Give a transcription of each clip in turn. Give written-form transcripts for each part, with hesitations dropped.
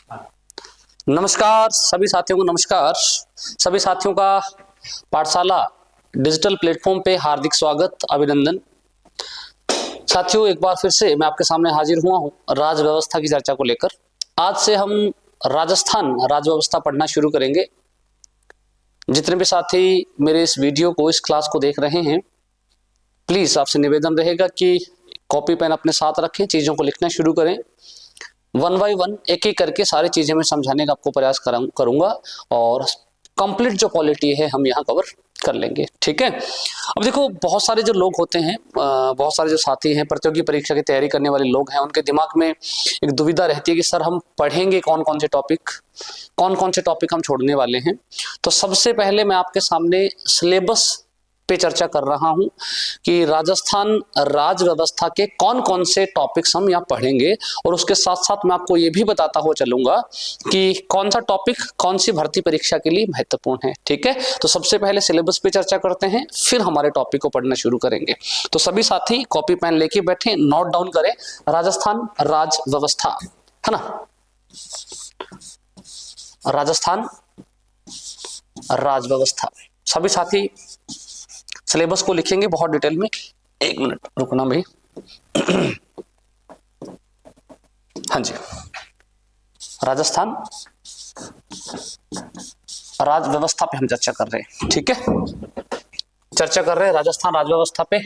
नमस्कार सभी साथियों को। नमस्कार सभी साथियों का पाठशाला डिजिटल प्लेटफॉर्म पे हार्दिक स्वागत, अभिनंदन। साथियों, एक बार फिर से मैं आपके सामने हाजिर हुआ हूँ राज व्यवस्था की चर्चा को लेकर। आज से हम राजस्थान राज व्यवस्था पढ़ना शुरू करेंगे। जितने भी साथी मेरे इस वीडियो को, इस क्लास को देख रहे हैं, प्लीज आपसे निवेदन रहेगा कि कॉपी पेन अपने साथ रखें, चीजों को लिखना शुरू करें। वन बाय वन, एक एक करके सारी चीजें मैं समझाने का आपको प्रयास करूंगा और कंप्लीट जो क्वालिटी है हम यहाँ कवर कर लेंगे। ठीक है। अब देखो, बहुत सारे जो लोग होते हैं, बहुत सारे जो साथी हैं, प्रतियोगी परीक्षा की तैयारी करने वाले लोग हैं, उनके दिमाग में एक दुविधा रहती है कि सर हम पढ़ेंगे कौन कौन से टॉपिक हम छोड़ने वाले हैं। तो सबसे पहले मैं आपके सामने सिलेबस पे चर्चा कर रहा हूं कि राजस्थान राज व्यवस्था के कौन कौन से टॉपिक्स हम यहाँ पढ़ेंगे, और उसके साथ साथ मैं आपको ये भी बताता हुआ चलूंगा कि कौन सा टॉपिक कौन सी भर्ती परीक्षा के लिए महत्वपूर्ण है। ठीक है। तो सबसे पहले सिलेबस पे चर्चा करते हैं, फिर हमारे टॉपिक को पढ़ना शुरू करेंगे। तो सभी साथी कॉपी पेन लेके बैठे, नोट डाउन करें राजस्थान राज व्यवस्था, है ना। राजस्थान राज व्यवस्था, सभी साथी सिलेबस को लिखेंगे बहुत डिटेल में। एक मिनट रुकना भाई। हाँ जी, राजस्थान राज व्यवस्था पे हम चर्चा कर रहे हैं। ठीक है, चर्चा कर रहे हैं राजस्थान राज व्यवस्था पे।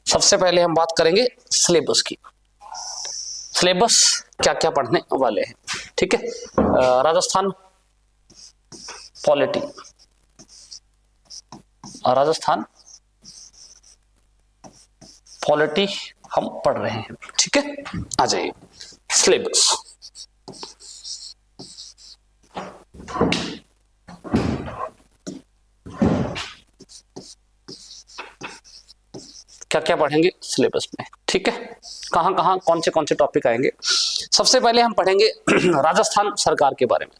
सबसे पहले हम बात करेंगे सिलेबस की। सिलेबस क्या क्या पढ़ने वाले हैं। ठीक है। राजस्थान पॉलिटी, राजस्थान पॉलिटी हम पढ़ रहे हैं। ठीक है, आ जाइए सिलेबस। क्या क्या पढ़ेंगे सिलेबस में। ठीक है, कहां कहां कौन से टॉपिक आएंगे। सबसे पहले हम पढ़ेंगे राजस्थान सरकार के बारे में।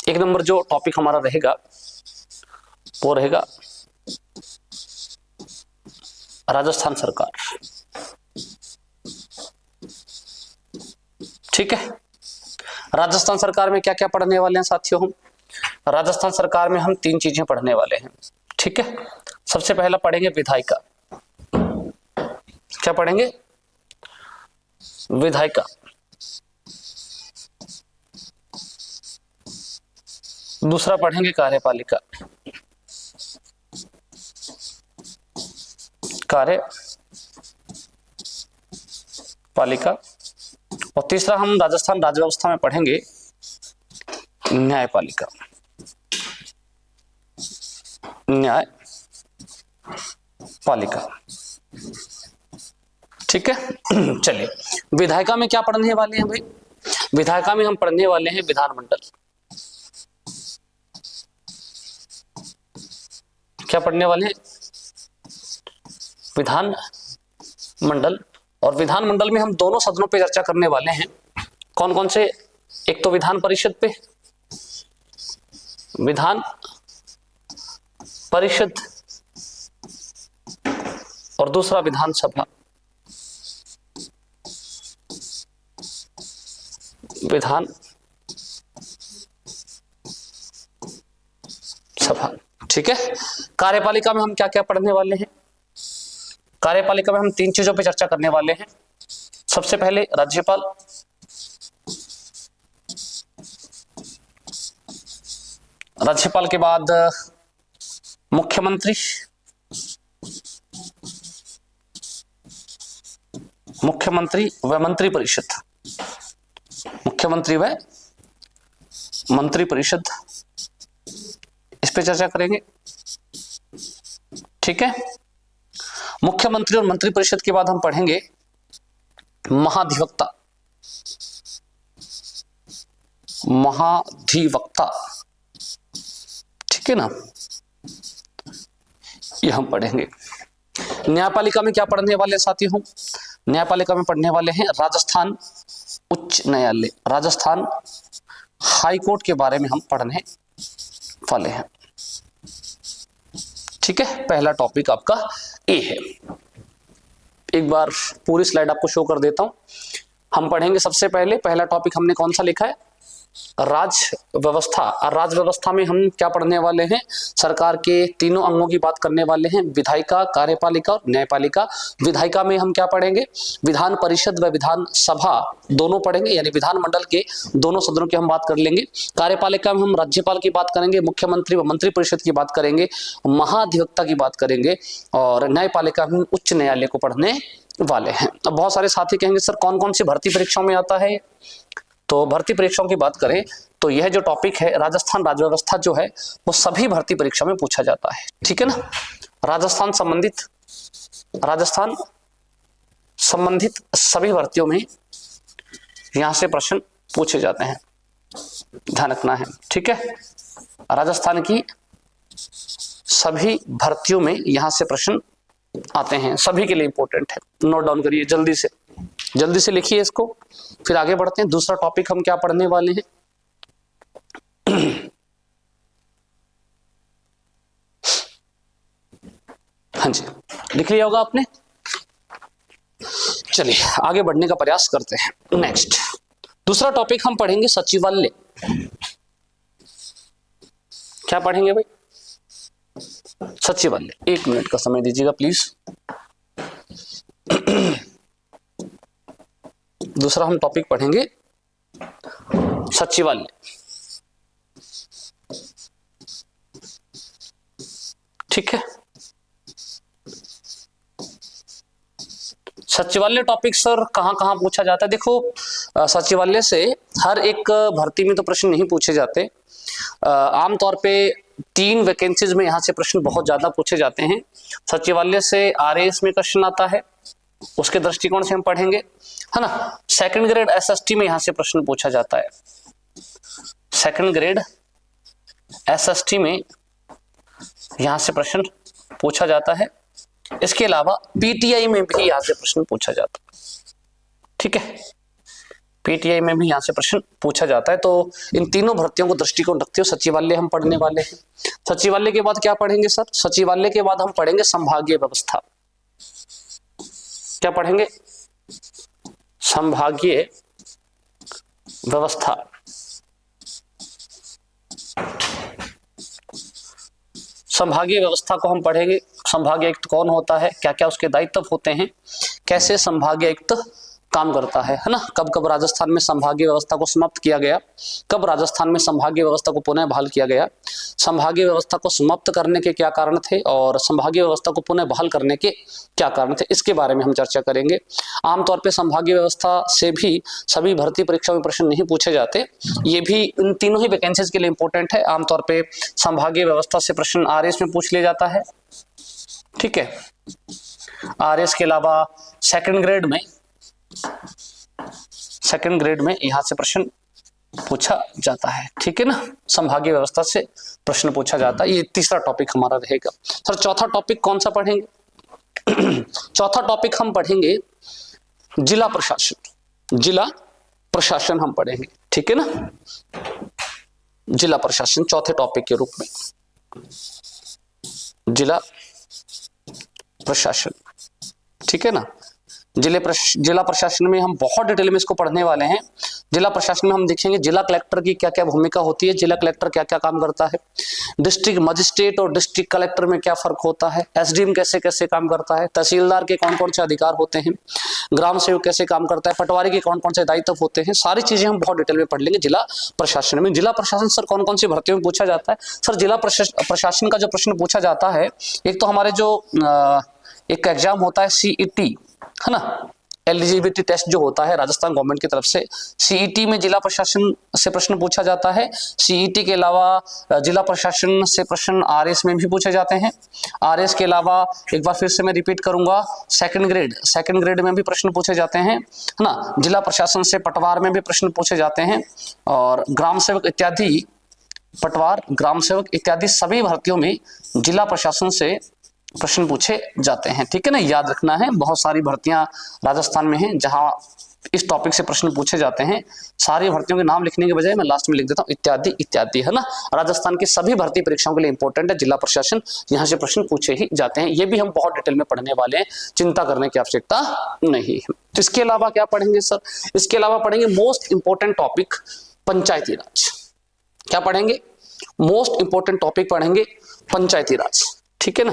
एक नंबर जो टॉपिक हमारा रहेगा वो रहेगा राजस्थान सरकार। ठीक है, राजस्थान सरकार में क्या क्या पढ़ने वाले हैं साथियों हम। राजस्थान सरकार में हम तीन चीजें पढ़ने वाले हैं। ठीक है, सबसे पहला पढ़ेंगे विधायिका। क्या पढ़ेंगे? विधायिका। दूसरा पढ़ेंगे कार्यपालिका। कार्यपालिका। और तीसरा हम राजस्थान राज्य व्यवस्था में पढ़ेंगे न्यायपालिका। न्यायपालिका। ठीक है। चलिए, विधायिका में क्या पढ़ने वाले हैं भाई। विधायिका में हम पढ़ने वाले हैं विधानमंडल। क्या पढ़ने वाले हैं? विधानमंडल। और विधानमंडल में हम दोनों सदनों पे चर्चा करने वाले हैं। कौन कौन से? एक तो विधान परिषद पे, विधान परिषद, और दूसरा विधानसभा। विधान सभा। ठीक है। कार्यपालिका में हम क्या क्या पढ़ने वाले हैं। कार्यपालिका में हम तीन चीजों पे चर्चा करने वाले हैं। सबसे पहले राज्यपाल, राज्यपाल के बाद मुख्यमंत्री, मुख्यमंत्री व मंत्रिपरिषद, मुख्यमंत्री व मंत्रिपरिषद, इस पे चर्चा करेंगे। ठीक है। मुख्यमंत्री और मंत्रिपरिषद के बाद हम पढ़ेंगे महाधिवक्ता। महाधिवक्ता। ठीक है ना, ये हम पढ़ेंगे। न्यायपालिका में क्या पढ़ने वाले साथी हूं। न्यायपालिका में पढ़ने वाले हैं राजस्थान उच्च न्यायालय, राजस्थान हाई कोर्ट के बारे में हम पढ़ने वाले हैं। ठीक है, पहला टॉपिक आपका ए है। एक बार पूरी स्लाइड आपको शो कर देता हूं। हम पढ़ेंगे सबसे पहले, पहला टॉपिक हमने कौन सा लिखा है, राज्य व्यवस्था। और राज्य व्यवस्था में हम क्या पढ़ने वाले हैं, सरकार के तीनों अंगों की बात करने वाले हैं, विधायिका, कार्यपालिका और न्यायपालिका। विधायिका में हम क्या पढ़ेंगे, विधान परिषद व विधान सभा दोनों पढ़ेंगे, यानी विधानमंडल के दोनों सदनों की हम बात कर लेंगे। कार्यपालिका में हम राज्यपाल की बात करेंगे, मुख्यमंत्री व मंत्रिपरिषद की बात करेंगे, महाधिवक्ता की बात करेंगे, और न्यायपालिका में उच्च न्यायालय को पढ़ने वाले हैं। अब बहुत सारे साथी कहेंगे सर कौन कौन सी भर्ती परीक्षाओं में आता है, तो भर्ती परीक्षाओं की बात करें तो यह जो टॉपिक है राजस्थान राज्य व्यवस्था जो है वो सभी भर्ती परीक्षा में पूछा जाता है, ठीक है ना। राजस्थान संबंधित सभी भर्तियों में यहां से प्रश्न पूछे जाते हैं, ध्यान रखना है, ठीक है। राजस्थान की सभी भर्तियों में यहां से प्रश्न आते हैं, सभी के लिए इंपॉर्टेंट है, नोट डाउन करिए, जल्दी से लिखिए इसको, फिर आगे बढ़ते हैं। दूसरा टॉपिक हम क्या पढ़ने वाले हैं, हाँ जी लिख लिया होगा आपने। चलिए आगे बढ़ने का प्रयास करते हैं। नेक्स्ट दूसरा टॉपिक हम पढ़ेंगे सचिवालय। क्या पढ़ेंगे भाई, सचिवालय। 1 मिनट का समय दीजिएगा प्लीज। दूसरा हम टॉपिक पढ़ेंगे सचिवालय, ठीक है। सचिवालय टॉपिक सर कहां कहां पूछा जाता है, देखो सचिवालय से हर एक भर्ती में तो प्रश्न नहीं पूछे जाते, आमतौर पे 3 वैकेंसीज में यहां से प्रश्न बहुत ज्यादा पूछे जाते हैं। सचिवालय से आरएएस में क्वेश्चन आता है, उसके दृष्टिकोण से हम पढ़ेंगे, है ना। सेकंड ग्रेड एसएसटी में यहां से प्रश्न पूछा जाता है, सेकंड ग्रेड एसएसटी में यहां से प्रश्न पूछा जाता है। इसके अलावा पीटीआई में भी यहां से प्रश्न पूछा जाता है, ठीक है, पीटीआई में भी यहां से प्रश्न पूछा जाता है। तो इन तीनों भर्तियों को दृष्टिकोण रखते हुए सचिवालय हम पढ़ने वाले हैं। सचिवालय के बाद क्या पढ़ेंगे सर, सचिवालय के बाद हम पढ़ेंगे संभागीय व्यवस्था। क्या पढ़ेंगे, संभागीय व्यवस्था। संभागीय व्यवस्था को हम पढ़ेंगे, संभागीय आयुक्त कौन होता है, क्या क्या उसके दायित्व होते हैं, कैसे संभागीय आयुक्त काम करता है ना। कब कब राजस्थान में संभागीय व्यवस्था को समाप्त किया गया, कब राजस्थान में संभागीय व्यवस्था को पुनः बहाल किया गया, संभागीय व्यवस्था को समाप्त करने के क्या कारण थे और संभागीय व्यवस्था को पुनः बहाल करने के क्या कारण थे, इसके बारे में हम चर्चा करेंगे। आमतौर पर संभागीय व्यवस्था से भी सभी भर्ती परीक्षा में प्रश्न नहीं पूछे जाते, ये भी इन तीनों ही वैकेंसीज के लिए इंपॉर्टेंट है। आमतौर पर संभागीय व्यवस्था से प्रश्न आरएएस में पूछ लिया जाता है, ठीक है। आरएएस के अलावा सेकंड ग्रेड में यहां से प्रश्न पूछा जाता है, ठीक है ना। संभागीय व्यवस्था से प्रश्न पूछा जाता है, ये तीसरा टॉपिक हमारा रहेगा। सर चौथा टॉपिक कौन सा पढ़ेंगे, चौथा टॉपिक हम पढ़ेंगे जिला प्रशासन। जिला प्रशासन हम पढ़ेंगे, ठीक है ना, जिला प्रशासन चौथे टॉपिक के रूप में, जिला प्रशासन, ठीक है ना। जिला प्रशासन में हम बहुत डिटेल में इसको पढ़ने वाले हैं। जिला प्रशासन में हम देखेंगे जिला कलेक्टर की क्या क्या भूमिका होती है, जिला कलेक्टर क्या क्या काम करता है, डिस्ट्रिक्ट मजिस्ट्रेट और डिस्ट्रिक्ट कलेक्टर में क्या फर्क होता है, एसडीएम कैसे कैसे काम करता है, तहसीलदार के कौन कौन से अधिकार होते हैं, ग्राम सेवक कैसे काम करता है, पटवारी के कौन कौन से दायित्व होते हैं, सारी चीजें हम बहुत डिटेल में पढ़ लेंगे जिला प्रशासन में। जिला प्रशासन सर कौन कौन सी भर्तियों में पूछा जाता है, सर जिला प्रशासन का जो प्रश्न पूछा जाता है, एक तो हमारे जो एक एग्जाम होता है सीईटी, है ना, एलिजिबिलिटी टेस्ट जो होता है राजस्थान गवर्नमेंट की तरफ से, सीईटी में जिला प्रशासन से प्रश्न पूछा जाता है। सीईटी के अलावा जिला प्रशासन से प्रश्न आरएस में भी पूछे जाते हैं। आरएस के अलावा एक बार फिर से मैं रिपीट करूंगा, सेकंड ग्रेड में भी प्रश्न पूछे जाते हैं, है ना। जिला प्रशासन से पटवार में भी प्रश्न पूछे जाते हैं, और ग्राम सेवक इत्यादि, पटवार, ग्राम सेवक इत्यादि सभी भर्तियों में जिला प्रशासन से प्रश्न पूछे जाते हैं। ठीक है ना, याद रखना है, बहुत सारी भर्तियां राजस्थान में हैं जहां इस टॉपिक से प्रश्न पूछे जाते हैं। सारी भर्तियों के नाम लिखने के बजाय मैं लास्ट में लिख देता हूं इत्यादि इत्यादि, है ना। राजस्थान की सभी भर्ती परीक्षाओं के लिए इंपॉर्टेंट है, जिला प्रशासन, यहां से प्रश्न पूछे ही जाते हैं। ये भी हम बहुत डिटेल में पढ़ने वाले हैं, चिंता करने की आवश्यकता नहीं है। तो इसके अलावा क्या पढ़ेंगे सर? इसके अलावा पढ़ेंगे मोस्ट इंपॉर्टेंट टॉपिक पंचायती राज। क्या पढ़ेंगे? मोस्ट इंपॉर्टेंट टॉपिक पढ़ेंगे पंचायती राज। ठीक है ना,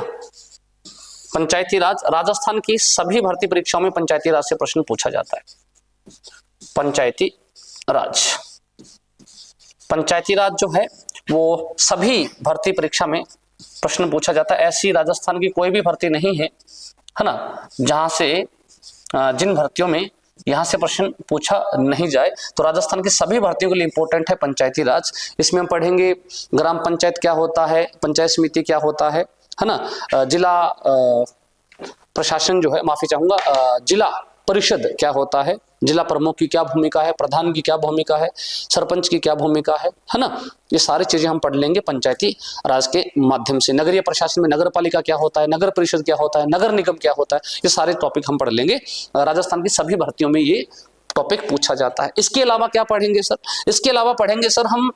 पंचायती राज, राजस्थान की सभी भर्ती परीक्षाओं में पंचायती राज से प्रश्न पूछा जाता है। पंचायती राज, पंचायती राज जो है वो सभी भर्ती परीक्षा में प्रश्न पूछा जाता है। ऐसी राजस्थान की कोई भी भर्ती नहीं है ना जहां से जिन भर्तियों में यहां से प्रश्न पूछा नहीं जाए। तो राजस्थान की सभी भर्तियों के लिए इंपॉर्टेंट है पंचायती राज। इसमें हम पढ़ेंगे ग्राम पंचायत क्या होता है, पंचायत समिति क्या होता है ना, जिला प्रशासन जो है, माफी चाहूंगा, जिला परिषद क्या होता है, जिला प्रमुख की क्या भूमिका है, प्रधान की क्या भूमिका है, सरपंच की क्या भूमिका है ना। ये सारी चीजें हम पढ़ लेंगे पंचायती राज के माध्यम से। नगरीय प्रशासन में नगर पालिका क्या होता है, नगर परिषद क्या होता है, नगर निगम क्या होता है, ये सारे टॉपिक हम पढ़ लेंगे। राजस्थान की सभी भर्तियों में ये टॉपिक पूछा जाता है। इसके अलावा क्या पढ़ेंगे सर? इसके अलावा पढ़ेंगे सर हम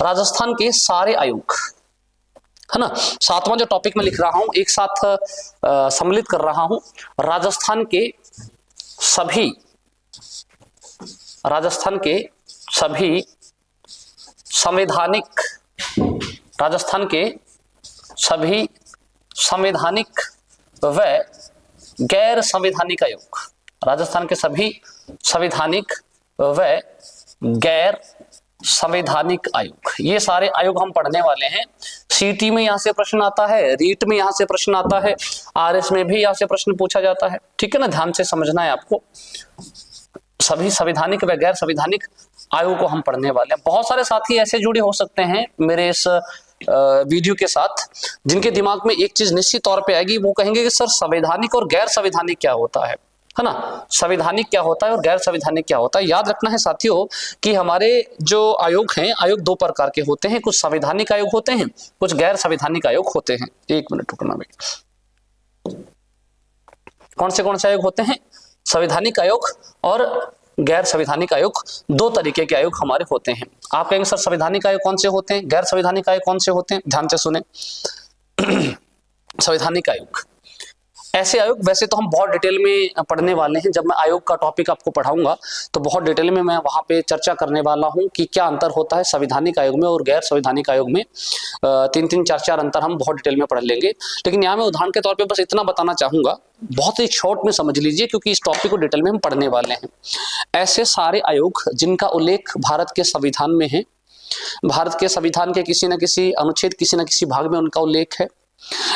राजस्थान के सारे आयोग, है ना। सातवां जो टॉपिक मैं लिख रहा हूं, एक साथ सम्मिलित कर रहा हूं, राजस्थान के सभी संवैधानिक, राजस्थान के सभी संवैधानिक व गैर संवैधानिक आयोग, राजस्थान के सभी संवैधानिक व गैर संवैधानिक आयोग, ये सारे आयोग हम पढ़ने वाले हैं। सीटी में यहां से प्रश्न आता है, रीट में यहां से प्रश्न आता है, आरएस में भी यहां से प्रश्न पूछा जाता है। ठीक है ना, ध्यान से समझना है आपको। सभी संवैधानिक व गैर संवैधानिक आयोग को हम पढ़ने वाले हैं। बहुत सारे साथी ऐसे जुड़े हो सकते हैं मेरे इस वीडियो के साथ जिनके दिमाग में एक चीज निश्चित तौर पे आएगी, वो कहेंगे कि सर संवैधानिक और गैर संवैधानिक क्या होता है ना। संवैधानिक क्या होता है और गैर संवैधानिक क्या होता है? याद रखना है साथियों कि हमारे जो आयोग हैं, आयोग दो प्रकार के होते हैं, कुछ संवैधानिक आयोग होते हैं, कुछ गैर संवैधानिक आयोग होते हैं। एक मिनट रुकना भाई, कौन से आयोग होते हैं? संवैधानिक आयोग और गैर संवैधानिक आयोग, दो तरीके के आयोग हमारे होते हैं। आप कहेंगे सर संवैधानिक आयोग कौन से होते हैं, गैर संवैधानिक आयोग कौन से होते हैं? ध्यान से सुने। संवैधानिक आयोग, ऐसे आयोग वैसे तो हम बहुत डिटेल में पढ़ने वाले हैं। जब मैं आयोग का टॉपिक आपको पढ़ाऊंगा तो बहुत डिटेल में मैं वहां पे चर्चा करने वाला हूं कि क्या अंतर होता है संवैधानिक आयोग में और गैर संवैधानिक आयोग में। तीन चार अंतर हम बहुत डिटेल में पढ़ लेंगे। लेकिन यहाँ मैं उदाहरण के तौर पे बस इतना बताना चाहूंगा, बहुत ही शॉर्ट में समझ लीजिए क्योंकि इस टॉपिक को डिटेल में हम पढ़ने वाले हैं। ऐसे सारे आयोग जिनका उल्लेख भारत के संविधान में है, भारत के संविधान के किसी न किसी अनुच्छेद, किसी न किसी भाग में उनका उल्लेख है,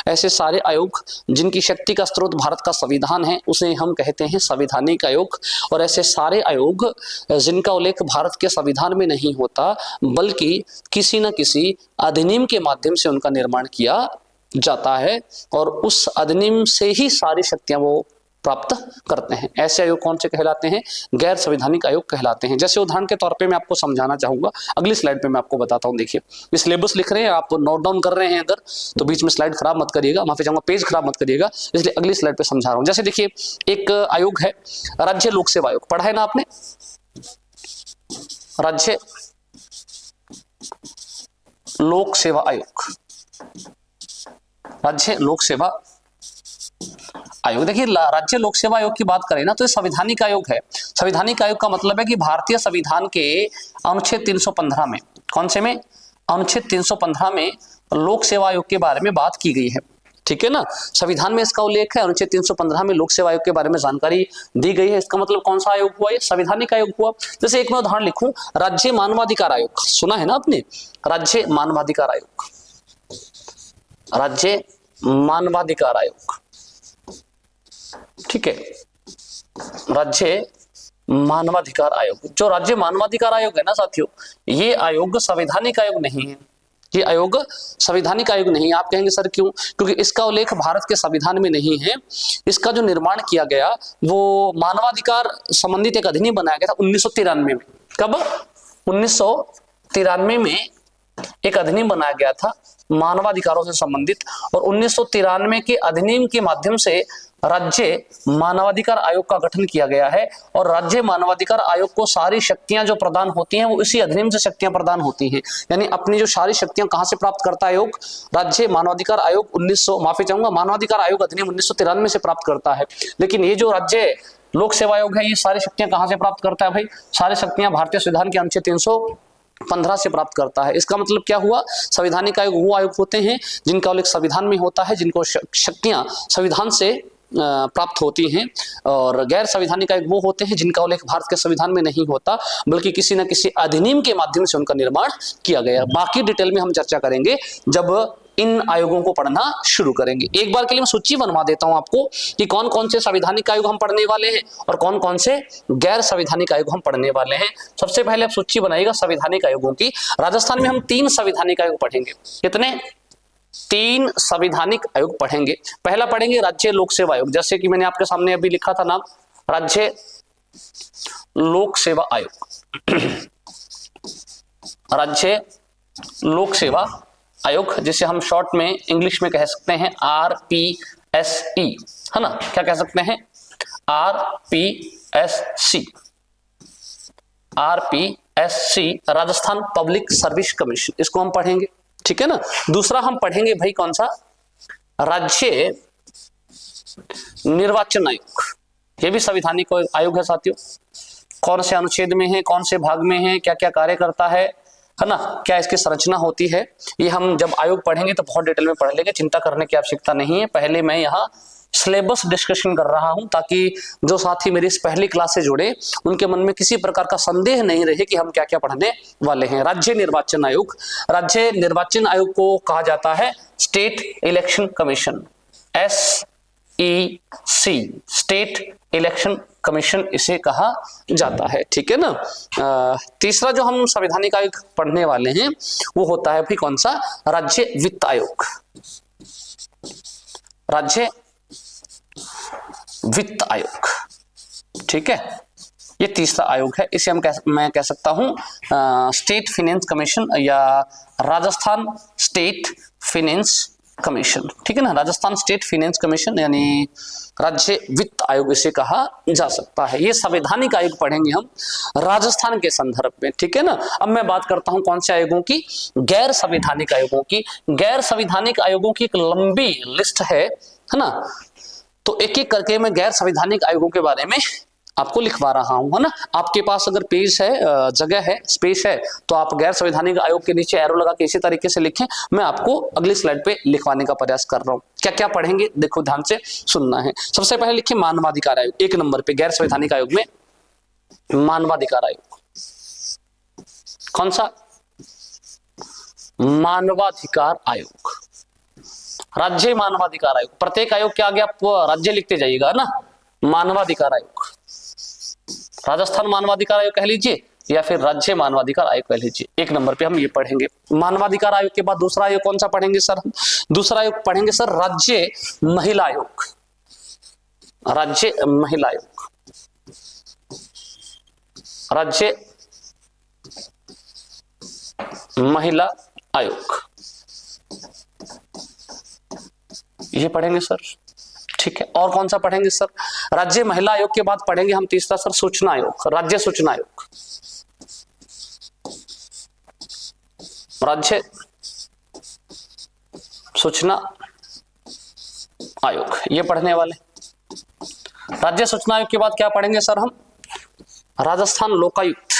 ऐसे सारे आयोग जिनकी शक्ति का स्रोत भारत का संविधान है, उसे हम कहते हैं संवैधानिक आयोग। और ऐसे सारे आयोग जिनका उल्लेख भारत के संविधान में नहीं होता बल्कि किसी न किसी अधिनियम के माध्यम से उनका निर्माण किया जाता है और उस अधिनियम से ही सारी शक्तियां वो प्राप्त करते हैं, ऐसे आयोग कौन से कहलाते हैं? गैर संवैधानिक आयोग कहलाते हैं। जैसे उदाहरण के तौर पे मैं आपको समझाना चाहूंगा, अगली स्लाइड पे मैं आपको बताता हूं। देखिए ये सिलेबस लिख रहे हैं, आप नोट डाउन कर रहे हैं अगर, तो बीच में स्लाइड खराब मत करिएगा, माफी चाहूंगा, पेज खराब मत करिएगा, इसलिए अगली स्लाइड पे समझा रहा हूं। जैसे देखिए एक आयोग है राज्य लोक सेवा आयोग, पढ़ा है ना आपने? राज्य लोक सेवा आयोग, राज्य लोक सेवा आयोग। देखिए राज्य लोक सेवा आयोग की बात करें ना तो ये संवैधानिक आयोग है। संवैधानिक आयोग का मतलब है कि भारतीय संविधान के अनुच्छेद 315 में, कौन से में? अनुच्छेद 315 में लोक सेवा आयोग के बारे में बात की गई है। ठीक है ना, संविधान में इसका उल्लेख है, अनुच्छेद 315 में लोक सेवा आयोग के बारे में जानकारी दी गई है। इसका मतलब कौन सा आयोग हुआ? ये संवैधानिक आयोग हुआ। जैसे एक मैं उदाहरण लिखूं, राज्य मानवाधिकार आयोग, सुना है ना आपने? राज्य मानवाधिकार आयोग, राज्य मानवाधिकार आयोग, ठीक है, राज्य मानवाधिकार आयोग। जो राज्य मानवाधिकार आयोग है ना साथियों, ये आयोग संवैधानिक आयोग नहीं है, ये आयोग संवैधानिक आयोग नहीं है। आप कहेंगे सर क्यों? क्योंकि इसका उल्लेख भारत के संविधान में नहीं है। इसका जो निर्माण किया गया वो मानवाधिकार संबंधित एक अधिनियम बनाया गया था 1993 में। कब? 1993 में एक अधिनियम बनाया गया था मानवाधिकारों से संबंधित, और 1993 के अधिनियम के माध्यम से राज्य मानवाधिकार आयोग का गठन किया गया है। और राज्य मानवाधिकार आयोग को सारी शक्तियां जो प्रदान होती हैं वो इसी अधिनियम से शक्तियां प्रदान होती हैं। यानी अपनी जो सारी शक्तियां कहां से प्राप्त करता है आयोग? राज्य मानवाधिकार आयोग 1900 माफी चाहूंगा मानवाधिकार आयोग अधिनियम 1993 से प्राप्त करता है। लेकिन ये जो राज्य लोक सेवा आयोग है, ये सारी शक्तियां कहां से प्राप्त करता है भाई? सारी शक्तियां भारतीय संविधान के अनुच्छेद 315 से प्राप्त करता है। इसका मतलब क्या हुआ? संवैधानिक आयोग वो आयोग होते हैं जिनका उल्लेख संविधान में होता है, जिनको शक्तियां संविधान से प्राप्त होती हैं, और गैर संवैधानिक आयोग वो होते हैं जिनका उल्लेख भारत के संविधान में नहीं होता, बल्कि किसी न किसी अधिनियम के माध्यम से उनका निर्माण किया गया। बाकी डिटेल में हम चर्चा करेंगे जब इन आयोगों को पढ़ना शुरू करेंगे। एक बार के लिए मैं सूची बनवा देता हूं आपको कि कौन कौन से संवैधानिक आयोग हम पढ़ने वाले हैं और कौन कौन से गैर संवैधानिक आयोग हम पढ़ने वाले हैं। सबसे पहले आप सूची बनाइएगा संवैधानिक आयोगों की। राजस्थान में हम 3 संवैधानिक आयोग पढ़ेंगे। कितने? 3 संवैधानिक आयोग पढ़ेंगे। पहला पढ़ेंगे राज्य लोक सेवा आयोग, जैसे कि मैंने आपके सामने अभी लिखा था नाम, राज्य लोक सेवा आयोग। राज्य लोक सेवा आयोग, जिसे हम शॉर्ट में इंग्लिश में कह सकते हैं RPSC, है ना? क्या कह सकते हैं? RPSC। Rajasthan public service commission, इसको हम पढ़ेंगे, ठीक है ना? दूसरा हम पढ़ेंगे भाई कौन सा? राज्य निर्वाचन आयोग। ये भी संवैधानिक आयोग है साथियों। कौन से अनुच्छेद में है, कौन से भाग में है, क्या क्या कार्य करता है ना? क्या इसकी संरचना होती है, ये हम जब आयोग पढ़ेंगे तो बहुत डिटेल में पढ़ लेंगे, चिंता करने की आवश्यकता नहीं है। पहले मैं यहाँ सिलेबस डिस्कशन कर रहा हूं ताकि जो साथी मेरी इस पहली क्लास से जुड़े उनके मन में किसी प्रकार का संदेह नहीं रहे कि हम क्या क्या पढ़ने वाले हैं। राज्य निर्वाचन आयोग। राज्य निर्वाचन आयोग को कहा जाता है state election commission, SEC, state election commission इसे कहा जाता है, ठीक है ना? तीसरा जो हम संवैधानिक आयोग पढ़ने वाले हैं वो होता है भाई कौन सा? राज्य वित्त आयोग। राज्य वित्त आयोग, ठीक है? ये तीसरा आयोग है। इसे मैं कह सकता हूं स्टेट फाइनेंस कमीशन या राजस्थान स्टेट फाइनेंस कमीशन, ठीक है ना? राजस्थान स्टेट फाइनेंस कमीशन यानी राज्य वित्त आयोग इसे कहा जा सकता है। ये संवैधानिक आयोग पढ़ेंगे हम राजस्थान के संदर्भ में, ठीक है ना? अब मैं बात करता हूं कौन से आयोगों की? गैर संवैधानिक आयोगों की। गैर संवैधानिक आयोगों की एक लंबी लिस्ट है ना? तो एक एक करके मैं गैर संवैधानिक आयोगों के बारे में आपको लिखवा रहा हूं, है ना? आपके पास अगर पेज है, जगह है, स्पेस है, तो आप गैर संवैधानिक आयोग के नीचे एरो लगा के इसी तरीके से लिखें। मैं आपको अगली स्लाइड पे लिखवाने का प्रयास कर रहा हूं। क्या क्या पढ़ेंगे देखो, ध्यान से सुनना है। सबसे पहले लिखिए मानवाधिकार आयोग, 1 नंबर पे गैर संवैधानिक आयोग में मानवाधिकार आयोग। कौन सा? मानवाधिकार आयोग। राज्य मानवाधिकार आयोग। प्रत्येक आयोग के आगे आप राज्य लिखते जाइएगा ना। मानवाधिकार आयोग, राजस्थान मानवाधिकार आयोग कह लीजिए या फिर राज्य मानवाधिकार आयोग कह लीजिए। 1 नंबर पे हम ये पढ़ेंगे। मानवाधिकार आयोग के बाद दूसरा आयोग कौन सा पढ़ेंगे सर? दूसरा आयोग पढ़ेंगे सर राज्य महिला आयोग। राज्य महिला आयोग। राज्य महिला आयोग, ये पढ़ेंगे सर, ठीक है? और कौन सा पढ़ेंगे सर? राज्य महिला आयोग के बाद पढ़ेंगे हम तीसरा सर सूचना आयोग। राज्य सूचना आयोग। राज्य सूचना आयोग ये पढ़ने वाले। राज्य सूचना आयोग के बाद क्या पढ़ेंगे सर हम? राजस्थान लोकायुक्त।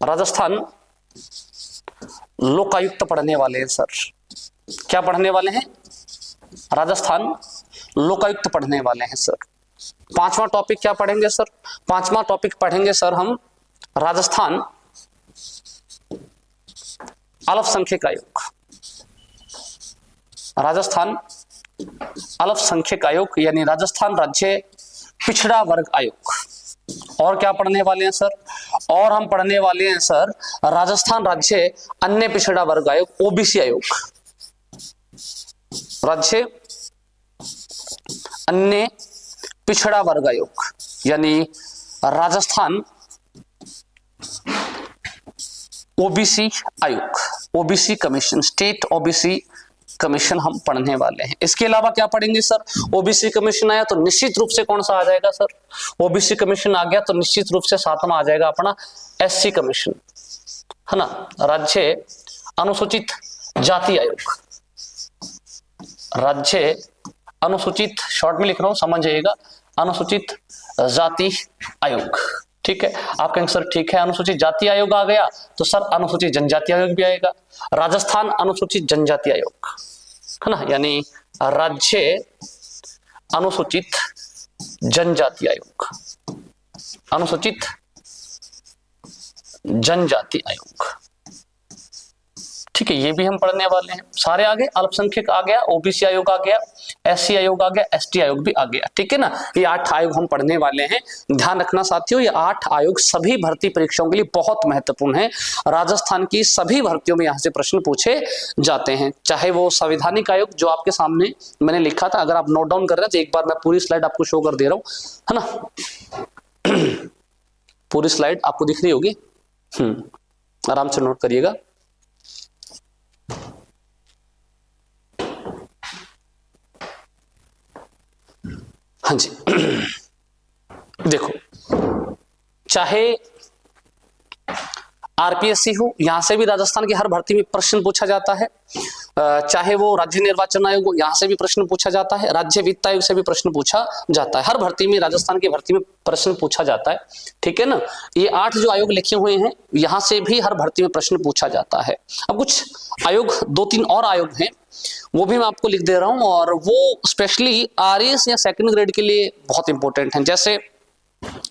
राजस्थान लोकायुक्त पढ़ने वाले हैं सर। क्या पढ़ने वाले हैं? राजस्थान लोकायुक्त पढ़ने वाले हैं सर। 5वां टॉपिक क्या पढ़ेंगे सर? 5वां टॉपिक पढ़ेंगे सर हम राजस्थान अल्पसंख्यक आयोग। राजस्थान अल्पसंख्यक आयोग यानी राजस्थान राज्य पिछड़ा वर्ग आयोग। और क्या पढ़ने वाले हैं सर? और हम पढ़ने वाले हैं सर राजस्थान राज्य अन्य पिछड़ा वर्ग आयोग, OBC आयोग। राज्य अन्य पिछड़ा वर्ग आयोग यानी राजस्थान ओबीसी आयोग, OBC commission, state OBC commission हम पढ़ने वाले हैं। इसके अलावा क्या पढ़ेंगे सर? ओबीसी कमीशन आया तो निश्चित रूप से कौन सा आ जाएगा सर? ओबीसी कमीशन आ गया तो निश्चित रूप से सातवां आ जाएगा अपना एससी कमीशन, है ना, राज्य अनुसूचित जाति आयोग, राज्य अनुसूचित, शॉर्ट में लिख रहा हूं समझ जाइएगा, अनुसूचित जाति आयोग। ठीक है, आप कहेंगे सर ठीक है अनुसूचित जाति आयोग आ गया तो सर अनुसूचित जनजाति आयोग भी आएगा, राजस्थान अनुसूचित जनजाति आयोग, है ना, यानी राज्य अनुसूचित जनजाति आयोग, अनुसूचित जनजाति आयोग। ठीक है, ये भी हम पढ़ने वाले हैं। सारे आगे, अल्पसंख्यक आ गया, ओबीसी आयोग आ गया, एससी आयोग आ गया, एसटी आयोग भी आ गया। ठीक है ना, ये 8 आयोग हम पढ़ने वाले हैं। ध्यान रखना साथियों, ये 8 आयोग सभी भर्ती परीक्षाओं के लिए बहुत महत्वपूर्ण है। राजस्थान की सभी भर्तियों में यहाँ से प्रश्न पूछे जाते हैं, चाहे वो संवैधानिक आयोग जो आपके सामने मैंने लिखा था, अगर आप नोट डाउन कर रहे हैं तो एक बार मैं पूरी स्लाइड आपको शो कर दे रहा हूं, है ना। पूरी स्लाइड आपको दिख रही होगी, आराम से नोट करिएगा। हाँ जी, देखो, चाहे आरपीएससी हो, यहां से भी राजस्थान की हर भर्ती में प्रश्न पूछा जाता है, चाहे वो राज्य निर्वाचन आयोग हो, यहां से भी प्रश्न पूछा जाता है, राज्य वित्त आयोग से भी प्रश्न पूछा जाता है, हर भर्ती में, राजस्थान की भर्ती में प्रश्न पूछा जाता है। ठीक है ना, ये 8 जो आयोग लिखे हुए हैं यहां से भी हर भर्ती में प्रश्न पूछा जाता है। अब कुछ आयोग, 2-3 और आयोग हैं, वो भी मैं आपको लिख दे रहा हूं, और वो स्पेशली आरएएस या सेकंड ग्रेड के लिए बहुत इंपॉर्टेंट हैं। जैसे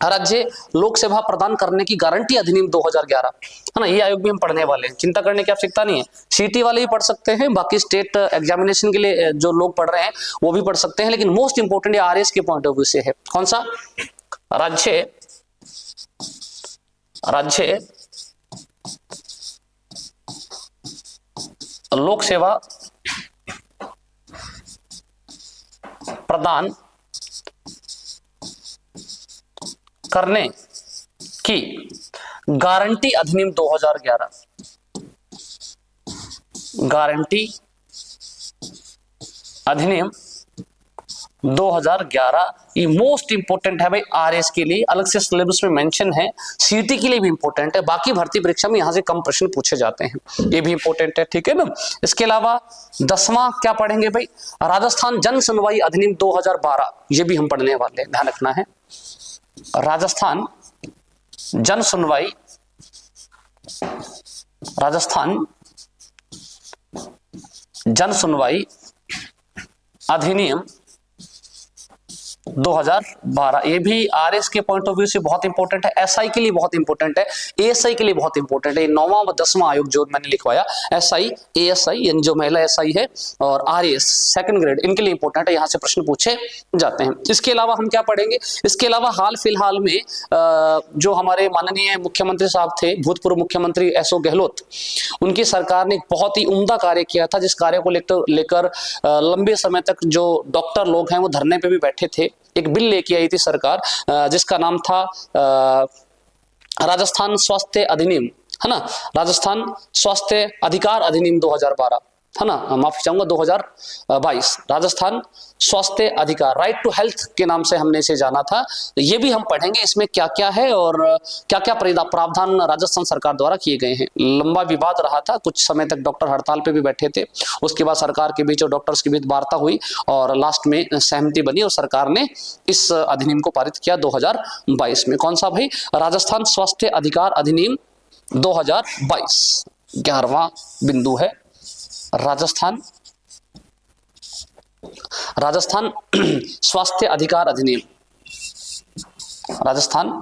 राज्य लोक सेवा प्रदान करने की गारंटी अधिनियम 2011, है ना, ये आयोग भी हम पढ़ने वाले हैं, चिंता करने की आवश्यकता नहीं है। सीटी वाले भी पढ़ सकते हैं, बाकी स्टेट एग्जामिनेशन के लिए जो लोग पढ़ रहे हैं वो भी पढ़ सकते हैं, लेकिन मोस्ट इंपोर्टेंट आरएएस के पॉइंट ऑफ व्यू से है। कौन सा? राज्य लोक सेवा प्रदान करने की गारंटी अधिनियम 2011, गारंटी अधिनियम 2011, ये मोस्ट इंपोर्टेंट है भाई आरएस के लिए, अलग से सिलेबस में मेंशन है, सीटी के लिए भी इंपोर्टेंट है, बाकी भर्ती परीक्षा में यहां से कम प्रश्न पूछे जाते हैं, ये भी इंपोर्टेंट है। ठीक है ना, इसके अलावा 10वां क्या पढ़ेंगे भाई? राजस्थान जन सुनवाई अधिनियम 2012, ये भी हम पढ़ने वाले हैं, ध्यान रखना है। राजस्थान जन सुनवाई, राजस्थान जन सुनवाई अधिनियम 2012, ये भी आरएस के पॉइंट ऑफ व्यू से बहुत इंपॉर्टेंट है, एसआई के लिए बहुत इंपॉर्टेंट है, एएसआई के लिए बहुत इंपॉर्टेंट है। 9वां व 10वां आयोग जो मैंने लिखवाया, एसआई, एएसआई यानी जो महिला एसआई है, और आरएएस सेकंड ग्रेड, इनके लिए इंपॉर्टेंट है, यहां से प्रश्न पूछे जाते हैं। इसके अलावा हम क्या पढ़ेंगे? इसके अलावा हाल फिलहाल में जो हमारे माननीय मुख्यमंत्री साहब थे, भूतपूर्व मुख्यमंत्री एसओ गहलोत, उनकी सरकार ने एक बहुत ही उम्दा कार्य किया था, जिस कार्य को लेकर लंबे समय तक जो डॉक्टर लोग हैं वो धरने पे भी बैठे थे। एक बिल लेके आई थी सरकार, जिसका नाम था राजस्थान स्वास्थ्य अधिनियम, है ना, राजस्थान स्वास्थ्य अधिकार अधिनियम 2012, है ना, माफी चाहूंगा 2022, राजस्थान स्वास्थ्य अधिकार, राइट टू हेल्थ के नाम से हमने इसे जाना था। तो ये भी हम पढ़ेंगे, इसमें क्या क्या है और क्या क्या प्रावधान राजस्थान सरकार द्वारा किए गए हैं। लंबा विवाद रहा था, कुछ समय तक डॉक्टर हड़ताल पे भी बैठे थे, उसके बाद सरकार के बीच और डॉक्टर्स के बीच वार्ता हुई और लास्ट में सहमति बनी और सरकार ने इस अधिनियम को पारित किया 2022 में। कौन सा भाई? राजस्थान स्वास्थ्य अधिकार अधिनियम 2022। 11वां बिंदु है राजस्थान स्वास्थ्य अधिकार अधिनियम, राजस्थान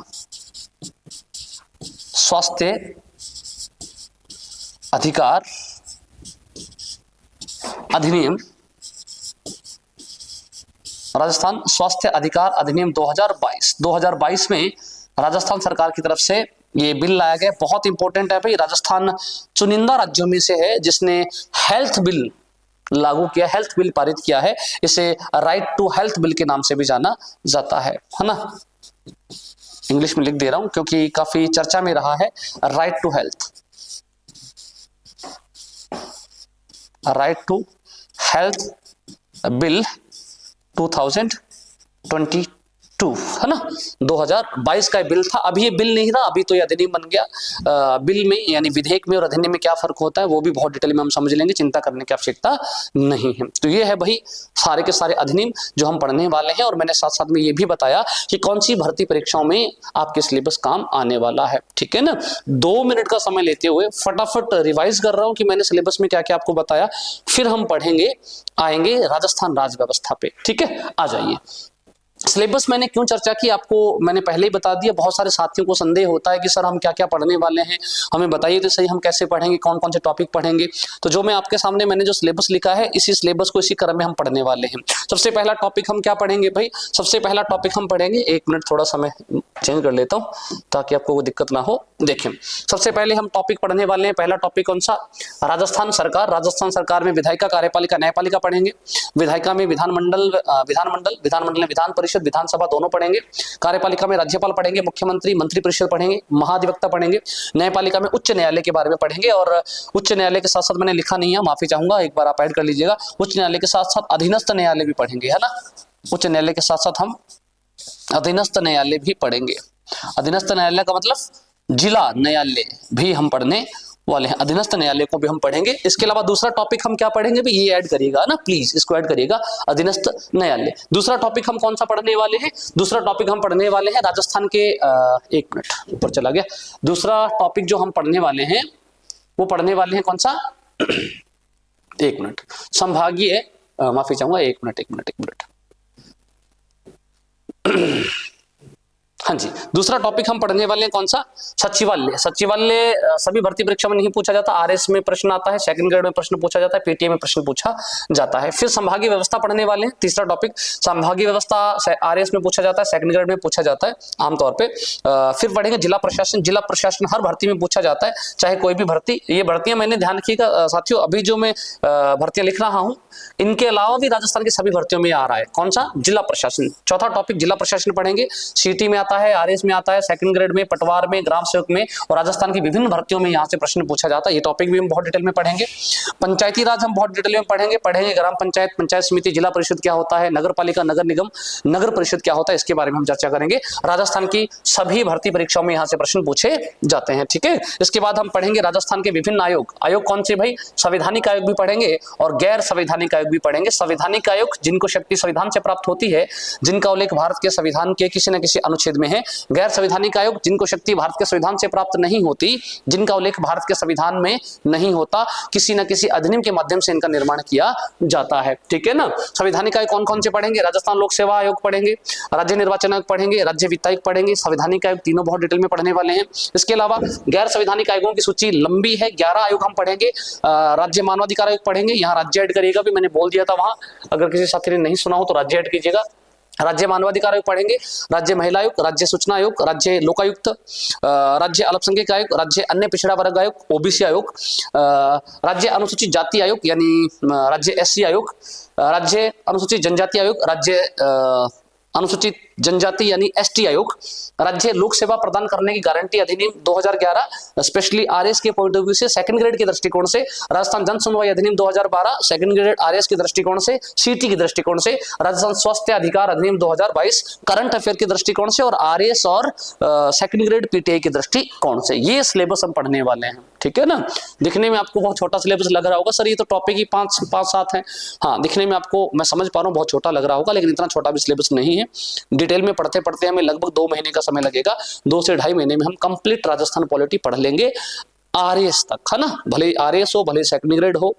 स्वास्थ्य अधिकार अधिनियम, राजस्थान स्वास्थ्य अधिकार अधिनियम 2022 में राजस्थान सरकार की तरफ से ये बिल लाया गया। बहुत इंपॉर्टेंट है भाई, राजस्थान चुनिंदा राज्यों में से है जिसने हेल्थ बिल लागू किया, हेल्थ बिल पारित किया है। इसे राइट टू हेल्थ बिल के नाम से भी जाना जाता है ना। इंग्लिश में लिख दे रहा हूं क्योंकि काफी चर्चा में रहा है, right to health, right to health bill 2022 है ना, 2022 का बिल था। अभी ये बिल नहीं रहा, अभी तो ये अधिनियम बन गया। बिल में यानी विधेयक में और अधिनियम में क्या फर्क होता है वो भी बहुत डिटेल में हम समझ लेंगे, चिंता करने की आवश्यकता नहीं है। तो ये है भाई सारे के सारे अधिनियम जो हम पढ़ने वाले हैं, और मैंने साथ साथ में ये भी बताया कि कौन सी भर्ती परीक्षाओं में आपके सिलेबस काम आने वाला है। ठीक है ना, 2 मिनट का समय लेते हुए फटाफट रिवाइज कर रहा हूं कि मैंने सिलेबस में क्या क्या आपको बताया, फिर हम पढ़ेंगे, आएंगे राजस्थान राज्य व्यवस्था पे। ठीक है, आ जाइए। सिलेबस मैंने क्यों चर्चा की आपको मैंने पहले ही बता दिया। बहुत सारे साथियों को संदेह होता है कि सर हम क्या क्या पढ़ने वाले हैं, हमें बताइए तो सही, हम कैसे पढ़ेंगे, कौन कौन से टॉपिक पढ़ेंगे। तो जो मैं आपके सामने मैंने जो सिलेबस लिखा है, इसी सिलेबस को इसी क्रम में हम पढ़ने वाले हैं। सबसे पहला टॉपिक हम क्या पढ़ेंगे भाई, सबसे पहला टॉपिक हम पढ़ेंगे, 1 मिनट थोड़ा समय चेंज कर लेता हूं ताकि आपको कोई दिक्कत ना हो। देखें, सबसे पहले हम टॉपिक पढ़ने वाले हैं, पहला टॉपिक कौन सा, राजस्थान सरकार। राजस्थान सरकार में विधायिका, कार्यपालिका, न्यायपालिका पढ़ेंगे। विधायिका में विधानमंडल में विधान परिषद, विधानसभा दोनों पढ़ेंगे। कार्यपालिका में राज्यपाल पढ़ेंगे, मुख्यमंत्री, मंत्रिपरिषद पढ़ेंगे, महाधिवक्ता पढ़ेंगे। न्यायपालिका में उच्च न्यायालय के बारे में पढ़ेंगे, और उच्च न्यायालय के साथ साथ मैंने लिखा नहीं है, माफी चाहूंगा, एक बार आप ऐड कर लीजिएगा। उच्च न्यायालय के साथ साथ अधीनस्थ न्यायालय भी पढ़ेंगे, है ना। उच्च न्यायालय के साथ साथ हम अधीनस्थ न्यायालय भी पढ़ेंगे। अधीनस्थ न्यायालय का मतलब जिला न्यायालय भी हम पढ़ने वाले हैं, अधीनस्थ न्यायालय को भी हम पढ़ेंगे। इसके अलावा दूसरा टॉपिक हम क्या पढ़ेंगे भी, ये ऐड करिएगा ना प्लीज, इसको ऐड करिएगा, अधीनस्थ न्यायालय। दूसरा टॉपिक हम कौन सा पढ़ने वाले हैं, दूसरा टॉपिक हम पढ़ने वाले हैं राजस्थान के 1 मिनट ऊपर चला गया। दूसरा टॉपिक जो हम पढ़ने वाले हैं वो पढ़ने वाले हैं कौन सा 1 मिनट, संभागीय, माफी चाहूंगा, 1 मिनट। हाँ जी, दूसरा टॉपिक हम पढ़ने वाले हैं कौन सा, सचिवालय। सचिवालय सभी भर्ती परीक्षा में नहीं पूछा जाता, आरएस में प्रश्न आता है, सेकंड ग्रेड में प्रश्न पूछा जाता है, पीटीए में प्रश्न पूछा जाता है। फिर संभागीय व्यवस्था पढ़ने वाले हैं, तीसरा टॉपिक। संभागीय व्यवस्था आरएस में पूछा जाता है, सेकंड ग्रेड में पूछा जाता है आमतौर पे। फिर पढ़ेंगे जिला प्रशासन। जिला प्रशासन हर भर्ती में पूछा जाता है, चाहे कोई भी भर्ती। ये भर्तियां मैंने ध्यान रखिएगा साथियों, अभी जो मैं भर्तियां लिख रहा हूं इनके अलावा भी राजस्थान की सभी भर्तियों में आ रहा है कौन सा, जिला प्रशासन। चौथा टॉपिक जिला प्रशासन पढ़ेंगे, सीटी में आता है, आरएस में आता है, सेकंड ग्रेड में, पटवार में, ग्राम सेवक में, और राजस्थान की विभिन्न भर्तियों में यहां से प्रश्न पूछा जाता है। ये टॉपिक भी हम बहुत डिटेल में पढ़ेंगे। पंचायती राज हम बहुत डिटेल में पढ़ेंगे ग्राम पंचायत, पंचायत समिति, जिला परिषद क्या होता है, नगर पालिका, नगर निगम, नगर परिषद क्या होता है, इसके बारे में हम चर्चा करेंगे। राजस्थान की सभी भर्ती परीक्षाओं में यहां से प्रश्न पूछे जाते हैं। ठीक है, इसके बाद हम पढ़ेंगे राजस्थान के विभिन्न आयोग। आयोग कौन से भाई, संवैधानिक आयोग भी पढ़ेंगे और गैर संवैधानिक आयोग भी पढ़ेंगे। संवैधानिक आयोग जिनको शक्ति संविधान से प्राप्त होती है, जिनका उल्लेख भारत के संविधान के किसी न किसी अनुच्छेद में है। गैर संवैधानिक आयोग जिनको शक्ति भारत के संविधान से प्राप्त नहीं होती, जिनका उल्लेख भारत के संविधान में नहीं होता, किसी न किसी अधिनियम के माध्यम से इनका निर्माण किया जाता है। ठीक है ना। संवैधानिक आयोग कौन कौन से पढ़ेंगे, राजस्थान लोक सेवा आयोग पढ़ेंगे, राज्य निर्वाचन आयोग पढ़ेंगे, राज्य वित्त आयोग पढ़ेंगे, संवैधानिक आयोग, तीनों बहुत डिटेल में पढ़ने वाले हैं। इसके अलावा गैर संवैधानिक आयोगों की सूची लंबी है, 11 आयोग हम पढ़ेंगे। राज्य मानवाधिकार आयोग पढ़ेंगे, यहाँ राज्य ऐड करिएगा भी, मैंने बोल दिया था वहां, अगर किसी साथी ने नहीं सुना हो तो राज्य ऐड कीजिएगा। राज्य मानवाधिकार आयोग पढ़ेंगे, राज्य महिला आयोग, राज्य सूचना आयोग, राज्य लोकायुक्त, राज्य अल्पसंख्यक आयोग, राज्य अन्य पिछड़ा वर्ग आयोग, ओबीसी आयोग, राज्य अनुसूचित जाति आयोग यानी राज्य एससी आयोग, राज्य अनुसूचित जनजाति आयोग, राज्य अनुसूचित जनजाति यानी एसटी आयोग, राज्य लोक सेवा प्रदान करने की गारंटी अधिनियम 2011, स्पेशली आरएस के पॉइंट ऑफ व्यू से, सेकंड ग्रेड के दृष्टिकोण से, राजस्थान जन सुनवाई अधिनियम 2012, सेकंड ग्रेड आरएस के दृष्टिकोण से, सीटी के दृष्टिकोण से, राजस्थान स्वास्थ्य अधिकार अधिनियम 2022 करंट अफेयर के दृष्टिकोण से, और आरएस और सेकंड ग्रेड पीटीआई के दृष्टिकोण से। ये सिलेबस हम पढ़ने वाले हैं। ठीक है ना। दिखने में आपको बहुत छोटा सिलेबस लग रहा होगा, सर ये तो टॉपिक ही 5-7 है। हाँ, दिखने में आपको मैं समझ पा रहा हूँ बहुत छोटा लग रहा होगा, लेकिन इतना छोटा भी सिलेबस नहीं है। डिटेल में पढ़ते पढ़ते हमें लगभग 2 महीने का समय लगेगा। 2 से 2.5 महीने में हम कंप्लीट राजस्थान पॉलिटी पढ़ लेंगे आरएस तक, है ना। भले आरएस हो, भले सेकंड ग्रेड हो,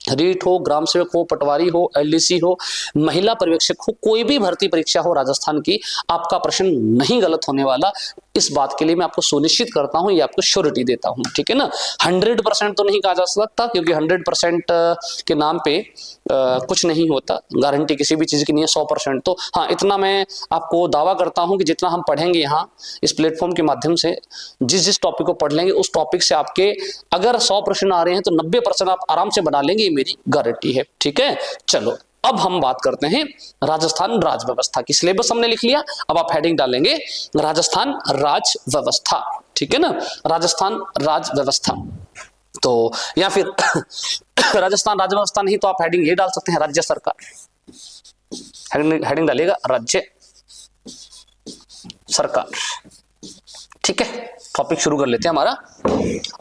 रीट हो, ग्राम सेवक हो, पटवारी हो, एलडीसी हो, महिला पर्यवेक्षक हो, कोई भी भर्ती परीक्षा हो राजस्थान की, आपका प्रश्न नहीं गलत होने वाला। इस बात के लिए मैं आपको सुनिश्चित करता हूं, ये आपको श्योरिटी देता हूं। ठीक है ना। 100% तो नहीं कहा जा सकता, क्योंकि 100% के नाम पे कुछ नहीं होता, गारंटी किसी भी चीज की नहीं है 100%। तो हाँ, इतना मैं आपको दावा करता हूं कि जितना हम पढ़ेंगे यहाँ इस प्लेटफॉर्म के माध्यम से, जिस टॉपिक को पढ़ लेंगे उस टॉपिक से आपके अगर 100 प्रश्न आ रहे हैं तो 90% आप आराम से बना लेंगे, ये मेरी गारंटी है। ठीक है, चलो अब हम बात करते हैं राजस्थान राज्य व्यवस्था की। सिलेबस हमने लिख लिया, अब आप हेडिंग डालेंगे राजस्थान राज्य व्यवस्था। ठीक है ना, राजस्थान राज्य व्यवस्था। तो या फिर राजस्थान राज्य नहीं तो आप हेडिंग ये डाल सकते हैं राज्य सरकार, हेडिंग डालिएगा राज्य सरकार। ठीक है, टॉपिक शुरू कर लेते हैं हमारा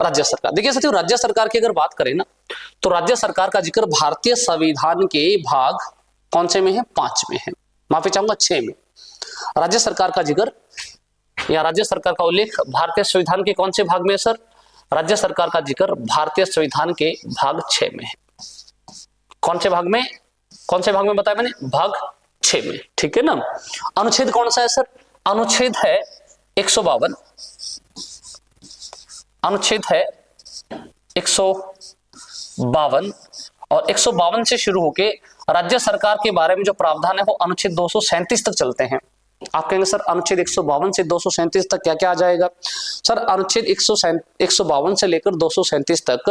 राज्य सरकार। देखिए साथियों, राज्य सरकार की अगर बात करें ना तो राज्य सरकार का जिक्र भारतीय संविधान के भाग कौन से में है? 5 में है, माफी चाहूंगा 6 में। राज्य सरकार का जिक्र या राज्य सरकार का उल्लेख भारतीय संविधान के कौन से भाग में है सर? राज्य सरकार का जिक्र भारतीय संविधान के भाग 6 में है। कौन से भाग में? कौन से भाग में बताया मैंने? भाग 6 में। ठीक है ना। अनुच्छेद कौन सा है सर? अनुच्छेद है 152। अनुच्छेद है 152 और 152 से शुरू होके राज्य सरकार के बारे में जो प्रावधान है वो अनुच्छेद 237 तक चलते हैं। आप कहेंगे सर अनुच्छेद 152 से 237 तक क्या क्या आ जाएगा? सर अनुच्छेद 152 से लेकर 237 तक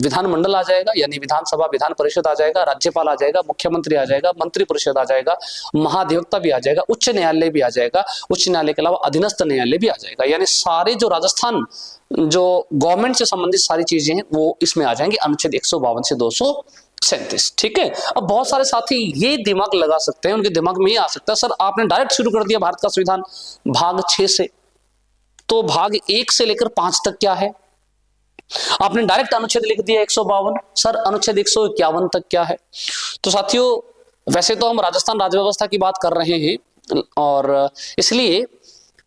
विधानमंडल आ जाएगा, यानी विधानसभा विधान परिषद आ जाएगा, राज्यपाल आ जाएगा, मुख्यमंत्री आ जाएगा, मंत्री परिषद आ जाएगा, महाधिवक्ता भी आ जाएगा, उच्च न्यायालय भी आ जाएगा, उच्च न्यायालय के अलावा अधीनस्थ न्यायालय भी आ जाएगा। यानी सारे जो राजस्थान जो गवर्नमेंट से संबंधित सारी चीजें हैं वो इसमें आ जाएंगी अनुच्छेद 152 से 237। ठीक है। अब बहुत सारे साथी ये दिमाग लगा सकते हैं, उनके दिमाग में ये आ सकता है सर आपने डायरेक्ट शुरू कर दिया भारत का संविधान भाग 6 से, तो भाग 1 से लेकर 5 तक क्या है? आपने डायरेक्ट अनुच्छेद लिख दिया 152, सर अनुच्छेद 151 तक क्या है? तो साथियों वैसे तो हम राजस्थान राज्य व्यवस्था की बात कर रहे हैं और इसलिए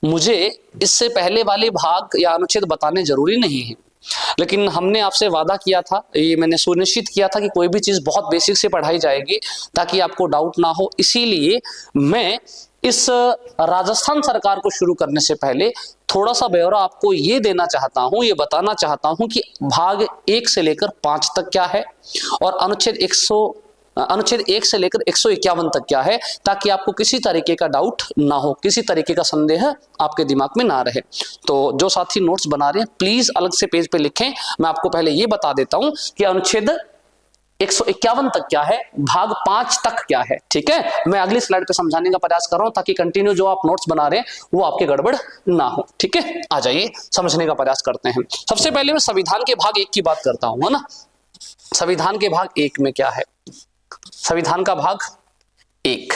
मुझे इससे पहले वाले भाग या अनुच्छेद बताने जरूरी नहीं है, लेकिन हमने आपसे वादा किया था, ये मैंने सुनिश्चित किया था कि कोई भी चीज बहुत बेसिक से पढ़ाई जाएगी ताकि आपको डाउट ना हो। इसीलिए मैं इस राजस्थान सरकार को शुरू करने से पहले थोड़ा सा ब्यौरा आपको ये देना चाहता हूं, ये बताना चाहता हूं कि भाग 1 से लेकर 5 तक क्या है और अनुच्छेद 1 से लेकर 151 तक क्या है, ताकि आपको किसी तरीके का डाउट ना हो, किसी तरीके का संदेह आपके दिमाग में ना रहे। तो जो साथी नोट्स बना रहे हैं प्लीज अलग से पेज पे लिखें। मैं आपको पहले ये बता देता हूं कि अनुच्छेद 151 तक क्या है, भाग 5 तक क्या है। ठीक है, मैं अगली स्लाइड पे समझाने का प्रयास कर रहा हूं ताकि कंटिन्यू जो आप नोट्स बना रहे हैं वो आपके गड़बड़ ना हो। ठीक है, आ जाइए समझने का प्रयास करते हैं। सबसे पहले मैं संविधान के भाग 1 की बात करता हूं, है ना। संविधान के भाग 1 में क्या है? संविधान का भाग 1,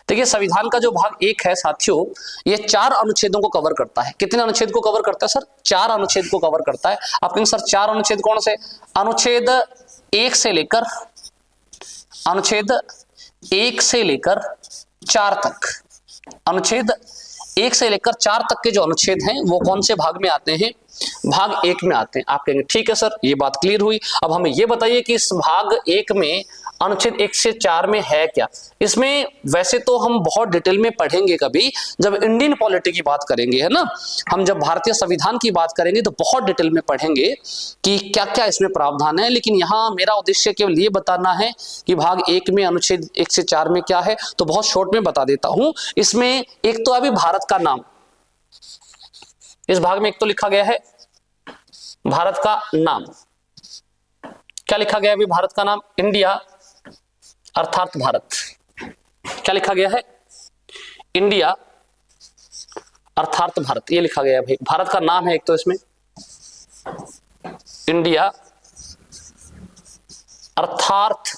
देखिए संविधान का जो भाग 1 है साथियों, ये 4 अनुच्छेदों को कवर करता है। कितने अनुच्छेद को कवर करता है सर? 4 अनुच्छेद को कवर करता है। आप कहेंगे सर 4 अनुच्छेद कौन से? अनुच्छेद 1 से लेकर 4 तक, अनुच्छेद 1 से लेकर 4 तक के जो अनुच्छेद हैं वो कौन से भाग में आते हैं? भाग 1 में आते हैं। आप कहेंगे ठीक है सर, ये बात क्लियर हुई। अब हमें ये बताइए कि इस भाग 1 में अनुच्छेद 1 से 4 में है क्या? इसमें वैसे तो हम बहुत डिटेल में पढ़ेंगे कभी जब इंडियन पॉलिटी की बात करेंगे, है ना। हम जब भारतीय संविधान की बात करेंगे तो बहुत डिटेल में पढ़ेंगे कि क्या क्या इसमें प्रावधान है, लेकिन यहाँ मेरा उद्देश्य केवल ये बताना है कि भाग 1 में अनुच्छेद 1 से 4 में क्या है। तो बहुत शॉर्ट में बता देता हूं। इसमें एक तो अभी भारत का नाम, इस भाग में एक तो लिखा गया है भारत का नाम। क्या लिखा गया है अभी? भारत का नाम इंडिया अर्थात भारत। क्या लिखा गया है? इंडिया अर्थात भारत, ये लिखा गया है भाई। भारत का नाम है एक तो इसमें इंडिया अर्थात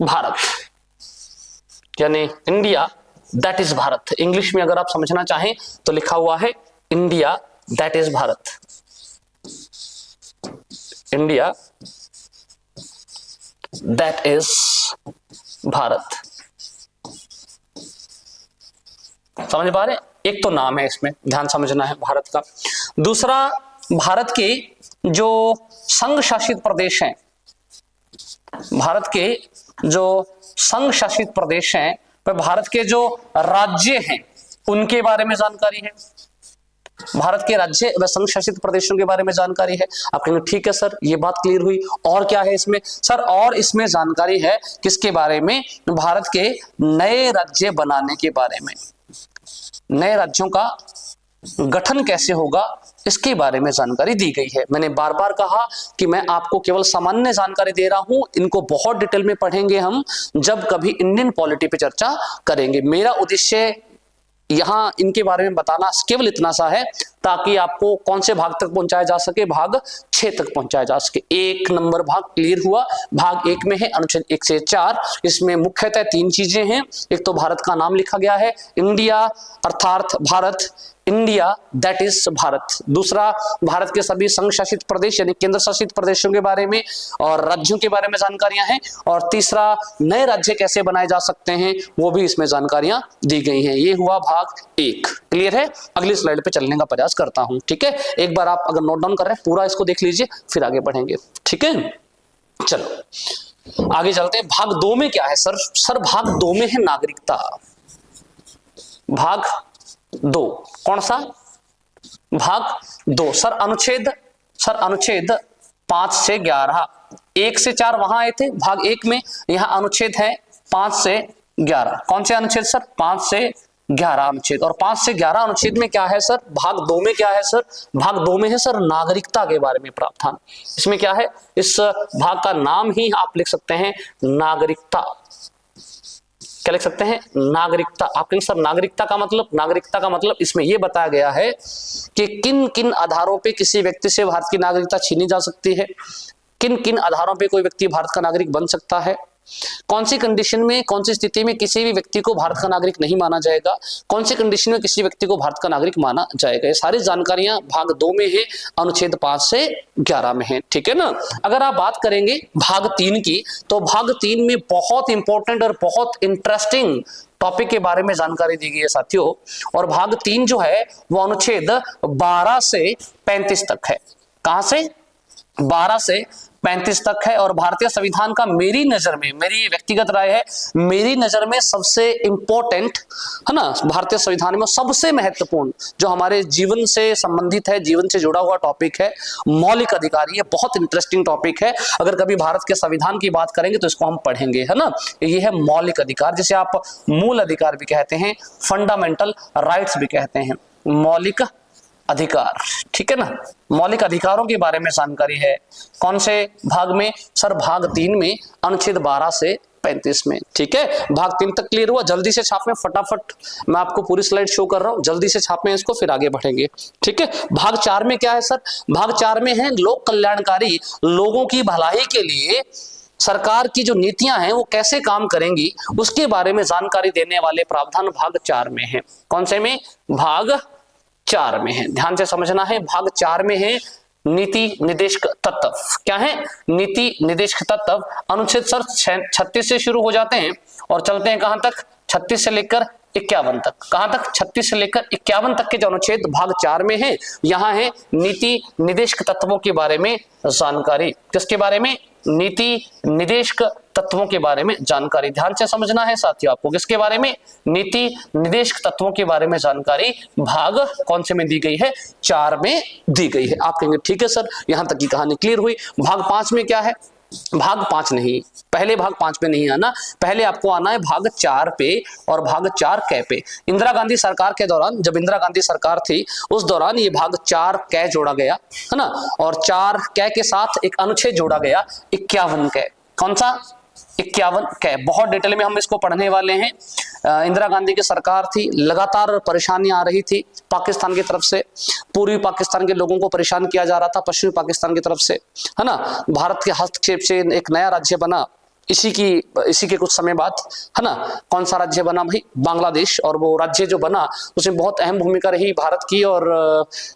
भारत, यानी India that is Bharat. English में अगर आप समझना चाहें तो लिखा हुआ है India that is Bharat. India that is Bharat. समझ पा रहे हैं? एक तो नाम है, इसमें ध्यान समझना है भारत का। दूसरा, भारत के जो संघ शासित प्रदेश हैं, भारत के जो संघ शासित प्रदेश हैं, वह भारत के जो राज्य हैं उनके बारे में जानकारी है। भारत के राज्य व संघ शासित प्रदेशों के बारे में जानकारी है। आप कहेंगे ठीक है सर, ये बात क्लियर हुई। और क्या है इसमें? सर और इसमें जानकारी है किसके बारे में? भारत के नए राज्य बनाने के बारे में। नए राज्यों का गठन कैसे होगा इसके बारे में जानकारी दी गई है। मैंने बार बार कहा कि मैं आपको केवल सामान्य जानकारी दे रहा हूं, इनको बहुत डिटेल में पढ़ेंगे हम जब कभी इंडियन पॉलिटी पे चर्चा करेंगे। मेरा उद्देश्य यहां इनके बारे में बताना केवल इतना सा है ताकि आपको कौन से भाग तक पहुंचाया जा सके, भाग 6 तक पहुंचाया जा सके। 1 नंबर भाग क्लियर हुआ। भाग 1 में है अनुच्छेद 1 से 4। इसमें मुख्यतः 3 चीजें हैं। एक तो भारत का नाम लिखा गया है, इंडिया अर्थात Bharat, India that is Bharat. दूसरा, भारत के सभी संघ शासित प्रदेश यानी केंद्र शासित प्रदेशों के बारे में और राज्यों के बारे में जानकारियां हैं। और तीसरा, नए राज्य कैसे बनाए जा सकते हैं वो भी इसमें जानकारियां दी गई हैं। ये हुआ भाग 1। क्लियर है? अगली स्लाइड पे चलने का प्रयास करता हूं। ठीक है, एक बार आप अगर नोट डाउन कर रहे हैं पूरा इसको देख लीजिए, फिर आगे बढ़ेंगे। ठीक है, चलो आगे चलते हैं। भाग 2 में क्या है सर? भाग 2 में है नागरिकता। भाग 2 कौन सा? भाग 2 सर अनुच्छेद 5 से 11। 1 से 4 वहां आए थे भाग 1 में, यहां अनुच्छेद है 5 से 11। कौन से अनुच्छेद सर? 5 से 11 अनुच्छेद। और 5 से 11 अनुच्छेद में क्या है सर? भाग 2 में क्या है सर? भाग 2 में है सर नागरिकता के बारे में प्रावधान। इसमें क्या है? इस भाग का नाम ही आप लिख सकते हैं नागरिकता। क्या लिख सकते हैं? नागरिकता। आप कहेंगे सर नागरिकता का मतलब? नागरिकता का मतलब इसमें यह बताया गया है कि किन किन आधारों पे किसी व्यक्ति से भारत की नागरिकता छीनी जा सकती है, किन किन आधारों पे कोई व्यक्ति भारत का नागरिक बन सकता है, कौन सी कंडीशन में, कौन सी स्थिति में किसी भी व्यक्ति को भारत का नागरिक नहीं माना जाएगा, कौन सी कंडीशन में किसी व्यक्ति को भारत का नागरिक माना जाएगा। ये सारी जानकारियां भाग 2 में है, अनुच्छेद 5 से 11 में है। ठीक है ना? अगर आप बात करेंगे भाग 3 की, तो भाग 3 में बहुत इंपॉर्टेंट और बहुत इंटरेस्टिंग टॉपिक के बारे में जानकारी दी गई है साथियों। और भाग 3 जो है वो अनुच्छेद 12 से 35 तक है। कहां से? 12 से 35 तक है। और भारतीय संविधान का मेरी नजर में, मेरी व्यक्तिगत राय है, मेरी नजर में सबसे इंपॉर्टेंट है ना, भारतीय संविधान में सबसे महत्वपूर्ण जो हमारे जीवन से संबंधित है, जीवन से जुड़ा हुआ टॉपिक है मौलिक अधिकार। ये बहुत इंटरेस्टिंग टॉपिक है। अगर कभी भारत के संविधान की बात करेंगे तो इसको हम पढ़ेंगे, है ना। ये है मौलिक अधिकार, जिसे आप मूल अधिकार भी कहते हैं, फंडामेंटल राइट्स भी कहते हैं, मौलिक अधिकार। ठीक है ना? मौलिक अधिकारों के बारे में जानकारी है। कौन से भाग में सर? भाग 3 में, अनुच्छेद 12 से 35 में। ठीक है, भाग 3 तक क्लियर हुआ। जल्दी से छापें फटाफट, मैं आपको पूरी स्लाइड शो कर रहा हूं, जल्दी से छापें इसको, फिर आगे बढ़ेंगे। ठीक है, भाग 4 में क्या है सर? भाग 4 में है लोक कल्याणकारी, लोगों की भलाई के लिए सरकार की जो नीतियां हैं वो कैसे काम करेंगी उसके बारे में जानकारी देने वाले प्रावधान भाग 4 में है। कौन से में? भाग 4 में है। ध्यान से समझना है। भाग 4 में है नीति निर्देशक तत्व। क्या है? नीति निर्देशक तत्व। अनुच्छेद सर 36 से शुरू हो जाते हैं और चलते हैं कहां तक? 36 से लेकर 51 तक। कहां तक? 36 से लेकर 51 तक के जो अनुच्छेद भाग 4 में है, यहां है नीति निर्देशक तत्वों के बारे में जानकारी। किसके बारे में? नीति निर्देशक तत्वों के बारे में जानकारी। ध्यान से समझना है साथियों आपको। किसके बारे में? नीति निर्देशक तत्वों के बारे में जानकारी भाग कौन से में दी गई है? 4 में दी गई है। आप कहेंगे ठीक है सर, यहां तक की कहानी क्लियर हुई। भाग 5 में क्या है? भाग 5 नहीं, पहले भाग 5 पे नहीं आना, पहले आपको आना है भाग 4 पे। और भाग 4 कै पे इंदिरा गांधी सरकार के दौरान, जब इंदिरा गांधी सरकार थी उस दौरान ये भाग 4 कै जोड़ा गया, है ना। और 4 कै के साथ एक अनुच्छेद जोड़ा गया 51 कै। कौन सा? 51 कै। बहुत डिटेल में हम इसको पढ़ने वाले हैं। इंदिरा गांधी की सरकार थी, लगातार परेशानियां आ रही थी पाकिस्तान की तरफ से, पूर्वी पाकिस्तान के लोगों को परेशान किया जा रहा था पश्चिमी पाकिस्तान की तरफ से, है ना। भारत के हस्तक्षेप से एक नया राज्य बना इसी के कुछ समय बाद, है ना। कौन सा राज्य बना भाई? बांग्लादेश। और वो राज्य जो बना उसमें बहुत अहम भूमिका रही भारत की, और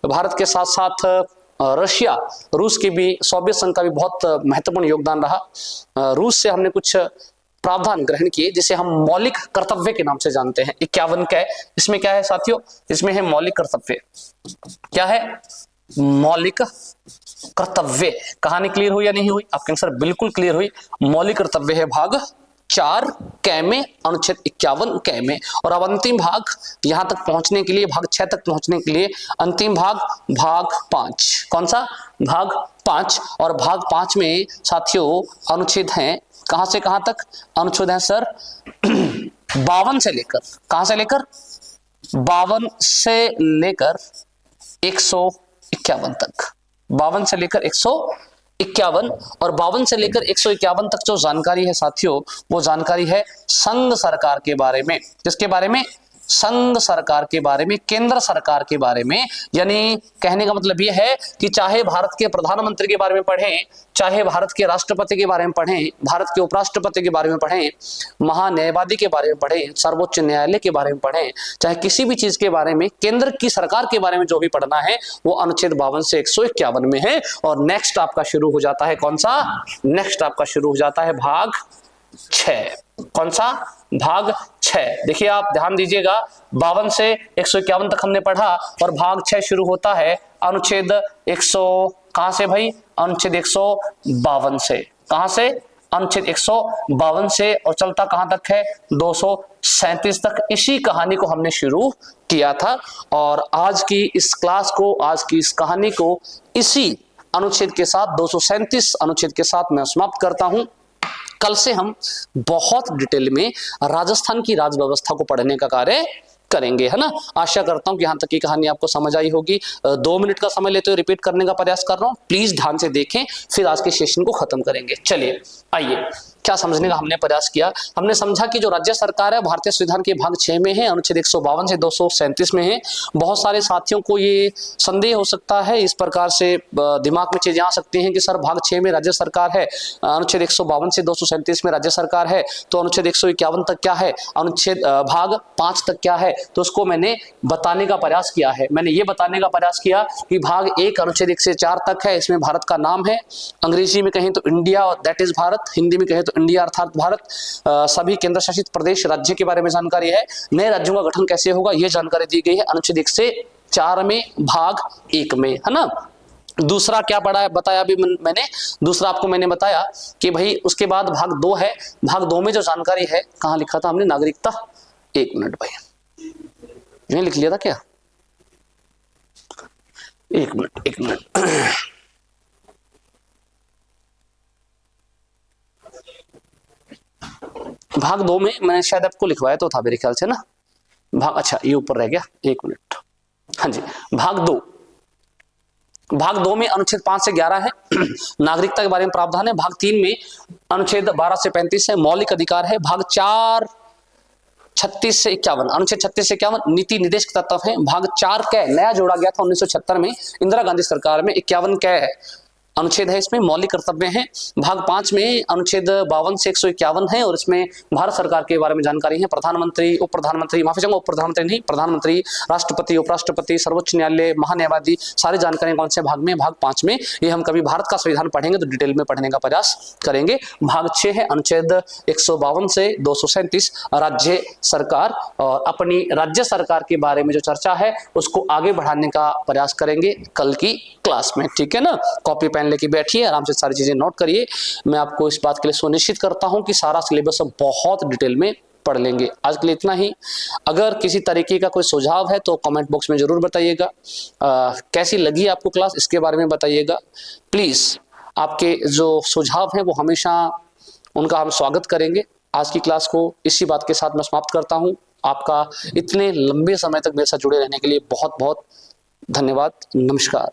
भारत के साथ साथ रशिया, रूस की भी, सोवियत संघ का भी बहुत महत्वपूर्ण योगदान रहा। रूस से हमने कुछ प्रावधान ग्रहण किए जिसे हम मौलिक कर्तव्य के नाम से जानते हैं। 51 कै। इसमें क्या है साथियों? इसमें है मौलिक कर्तव्य। क्या है? मौलिक कर्तव्य। कहानी क्लियर हुई या नहीं हुई? आपके आंसर बिल्कुल क्लियर हुई। मौलिक कर्तव्य है भाग 4 कै में, अनुच्छेद 51 कै में। और अब अंतिम भाग, यहां तक पहुंचने के लिए, भाग 6 तक पहुंचने के लिए अंतिम भाग, भाग 5। कौन सा? भाग 5। और भाग 5 में साथियों अनुच्छेद हैं कहां से कहां तक? अनुच्छेद है सर 52 से लेकर, कहां से लेकर? 52 से लेकर 151 तक। 52 से लेकर 151, और 52 से लेकर 151 तक जो जानकारी है साथियों, वो जानकारी है संघ सरकार के बारे में। किसके बारे में? संघ सरकार के बारे में, केंद्र सरकार के बारे में। यानी कहने का मतलब यह है कि चाहे भारत के प्रधानमंत्री के बारे में पढ़ें, चाहे भारत के राष्ट्रपति के बारे में पढ़ें, भारत के उपराष्ट्रपति के बारे में पढ़ें, महान्यायवादी के बारे में पढ़ें, सर्वोच्च न्यायालय के बारे में पढ़ें, चाहे किसी भी चीज के बारे में, केंद्र की सरकार के बारे में जो भी पढ़ना है वो अनुच्छेद 52 से 151 में है। और नेक्स्ट आपका शुरू हो जाता है कौन सा? नेक्स्ट आपका शुरू हो जाता है भाग 6। कौन सा? भाग 6। देखिए आप ध्यान दीजिएगा, 52 से 151 तक हमने पढ़ा और भाग 6 शुरू होता है अनुच्छेद 100 कहां से भाई? अनुच्छेद 152 से। कहां से? अनुच्छेद 152 से, और चलता कहां तक है? 237 तक। इसी कहानी को हमने शुरू किया था और आज की इस क्लास को, आज की इस कहानी को इसी अनुच्छेद के साथ, 237 अनुच्छेद के साथ मैं समाप्त करता हूं। कल से हम बहुत डिटेल में राजस्थान की राज व्यवस्था को पढ़ने का कार्य करेंगे, है ना। आशा करता हूं कि यहां तक की कहानी आपको समझ आई होगी। 2 मिनट का समय लेते हुए रिपीट करने का प्रयास कर रहा हूं, प्लीज ध्यान से देखें, फिर आज के सेशन को खत्म करेंगे। चलिए आइए, क्या समझने का हमने प्रयास किया? हमने समझा कि जो राज्य सरकार है भारतीय संविधान के भाग 6 में है, अनुच्छेद 152 से 237 में है। बहुत सारे साथियों को ये संदेह हो सकता है, इस प्रकार से दिमाग में चीजें आ सकती हैं कि सर भाग 6 में राज्य सरकार है, अनुच्छेद 152 से 237 में राज्य सरकार है, तो अनुच्छेद 151 तक क्या है, अनुच्छेद भाग 5 तक क्या है? तो उसको मैंने बताने का प्रयास किया है। मैंने ये बताने का प्रयास किया कि भाग 1 अनुच्छेद 1 से 4 तक है, इसमें भारत का नाम है, अंग्रेजी में कहें तो इंडिया और दैट इज भारत, हिंदी में कहें तो इंडिया अर्थात भारत, सभी केंद्र शासित प्रदेश राज्य के बारे में जानकारी है, नए राज्यों का गठन कैसे होगा ये जानकारी दी गई है अनुच्छेद 1 से 4 में भाग 1 में, है ना। दूसरा क्या पढ़ा है बताया अभी मैंने, दूसरा आपको मैंने बताया कि भाई उसके बाद भाग 2 है। भाग 2 में जो जानकारी है, कहां लिखा था हमने? नागरिकता। 1 मिनट भाई, ये लिख लिया था क्या? 1 मिनट 1 मिनट। भाग 2 में मैंने शायद आपको लिखवाया तो था मेरे ख्याल से ना। भाग, अच्छा ये ऊपर रह गया, 1 मिनट। हाँ जी, भाग 2। भाग 2 में अनुच्छेद 5 से 11 है, नागरिकता के बारे में प्रावधान है। भाग 3 में अनुच्छेद 12 से 35 है, मौलिक अधिकार है। भाग 4 36 से 51, अनुच्छेद 36 से 51 नीति निर्देशक तत्व है। भाग 4 क्या है? नया जोड़ा गया था 1976 में इंदिरा गांधी सरकार में। 51 क्या है? अनुच्छेद है, इसमें मौलिक कर्तव्य हैं। भाग 5 में अनुच्छेद 52 से 151 है और इसमें भारत सरकार के बारे में जानकारी है। प्रधानमंत्री, उप प्रधानमंत्री, माफी चाहूंगा, उप प्रधानमंत्री नहीं, प्रधानमंत्री, राष्ट्रपति, उपराष्ट्रपति, सर्वोच्च न्यायालय, महान्यायवादी, सारी जानकारी कौन से भाग में? भाग 5 में। ये हम कभी भारत का संविधान पढ़ेंगे तो डिटेल में पढ़ने का प्रयास करेंगे। भाग 6 है अनुच्छेद 152 से 237 राज्य सरकार, और अपनी राज्य सरकार के बारे में जो चर्चा है उसको आगे बढ़ाने का प्रयास करेंगे कल की क्लास में, ठीक है ना। कॉपी पेन लेके बैठिए, आराम से सारी चीजें नोट करिए। मैं आपको इस बात के लिए सुनिश्चित करता हूं कि सारा सिलेबस बहुत डिटेल में पढ़ लेंगे। आज के लिए इतना ही। अगर किसी तरीके का कोई सुझाव है तो कमेंट बॉक्स में जरूर बताइएगा। कैसी लगी आपको क्लास इसके बारे में बताइएगा प्लीज। आपके जो सुझाव हैं वो हमेशा उनका हम स्वागत करेंगे। आज की क्लास को इसी बात के साथ मैं समाप्त करता हूं। आपका इतने लंबे समय तक मेरे साथ जुड़े रहने के लिए बहुत बहुत धन्यवाद। नमस्कार।